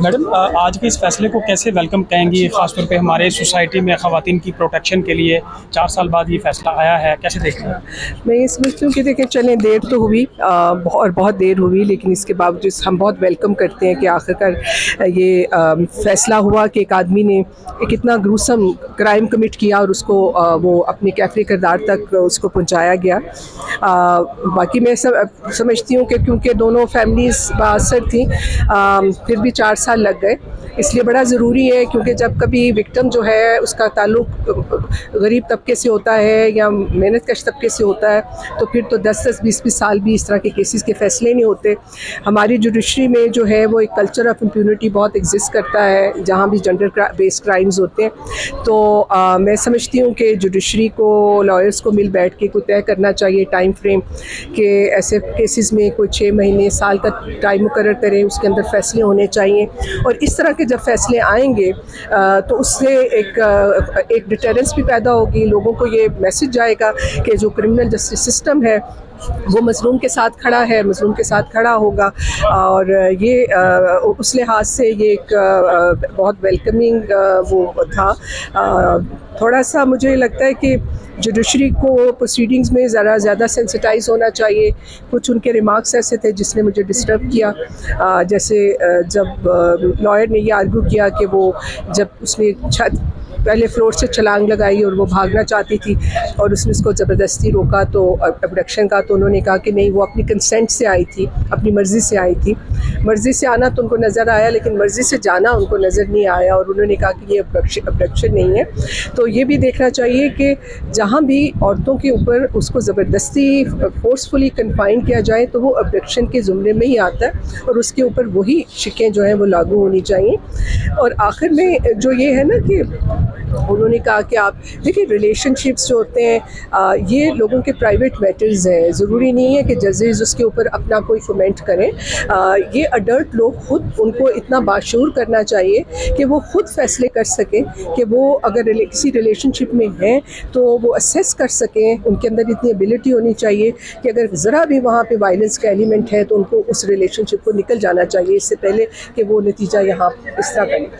Madam, आज के इस फैसले को कैसे वेलकम कहेंगी, ख़ासतौर पे हमारे सोसाइटी में ख़वातीन की प्रोटेक्शन के लिए 4 साल बाद ये फैसला आया है, कैसे देख रहे हैं? मैं ये समझती हूँ कि देखें, चलें, देर तो हुई और बहुत देर हुई, लेकिन इसके बावजूद हम बहुत वेलकम करते हैं कि आखिरकार ये फ़ैसला हुआ कि एक आदमी ने एक इतना ग्रूसम क्राइम कमिट किया और उसको वो अपने कैफरे किरदार तक उसको पहुँचाया गया। बाकी मैं समझती हूँ कि क्योंकि दोनों फैमिलीज़ बाअसर थी, फिर भी 4 साल लग गए, इसलिए बड़ा ज़रूरी है, क्योंकि जब कभी विक्टिम जो है उसका ताल्लुक़ गरीब तबके से होता है या मेहनत कश तबके से होता है, तो फिर तो 10-10, 20-20 साल भी इस तरह के केसेस के फ़ैसले नहीं होते। हमारी जुडिशरी में जो है वो एक कल्चर ऑफ इम्प्यूनिटी बहुत एग्जिस्ट करता है, जहाँ भी जेंडर बेस्ड क्राइम्स होते हैं। तो मैं समझती हूँ कि जुडिशरी को, लॉयर्स को मिल बैठ के कोई तय करना चाहिए टाइम फ्रेम, कि ऐसे केसेस में कोई 6 महीने, साल का टाइम मुकर्रर करें, उसके अंदर फ़ैसले होने चाहिए। और इस तरह के जब फ़ैसले आएंगे तो उससे एक डिटरेंस भी पैदा होगी, लोगों को ये मैसेज जाएगा कि जो क्रिमिनल जस्टिस सिस्टम है वो मज़लूम के साथ खड़ा है, मज़लूम के साथ खड़ा होगा। और ये उस लिहाज से ये एक बहुत वेलकमिंग वो था। थोड़ा सा मुझे लगता है कि जुडिशरी को प्रोसीडिंग्स में ज़रा ज़्यादा सेंसिटाइज होना चाहिए। कुछ उनके रिमार्क्स ऐसे थे जिसने मुझे डिस्टर्ब किया, जैसे जब लॉयर ने ये आर्ग्यू किया कि वो जब उसने पहले फ्लोर से छलांग लगाई और वो भागना चाहती थी और उसने उसको ज़बरदस्ती रोका, तो अबडक्शन का, तो उन्होंने कहा कि नहीं, वो अपनी कंसेंट से आई थी, अपनी मर्ज़ी से आई थी। मर्ज़ी से आना तो उनको नज़र आया, लेकिन मर्ज़ी से जाना उनको नज़र नहीं आया, और उन्होंने कहा कि ये अबडक्शन नहीं है। तो ये भी देखना चाहिए कि जहाँ भी औरतों के ऊपर उसको ज़बरदस्ती फोर्सफुली कन्फाइन किया जाए तो वो अबडक्शन के ज़ुमरे में ही आता है, और उसके ऊपर वही शिकें जो हैं वो लागू होनी चाहिए। और आखिर में जो ये है ना कि उन्होंने कहा कि आप देखिए, रिलेशनशिप्स जो होते हैं ये लोगों के प्राइवेट मैटर्स हैं, ज़रूरी नहीं है कि जजेस उसके ऊपर अपना कोई कमेंट करें। ये अडल्ट लोग खुद, उनको इतना बाशऊर करना चाहिए कि वो खुद फैसले कर सकें कि वो अगर किसी रिलेशनशिप में हैं तो वो असेस कर सकें। उनके अंदर इतनी एबिलिटी होनी चाहिए कि अगर ज़रा भी वहाँ पे वायलेंस का एलिमेंट है तो उनको उस रिलेशनशिप को निकल जाना चाहिए, इससे पहले कि वो नतीजा यहाँ इस तरह का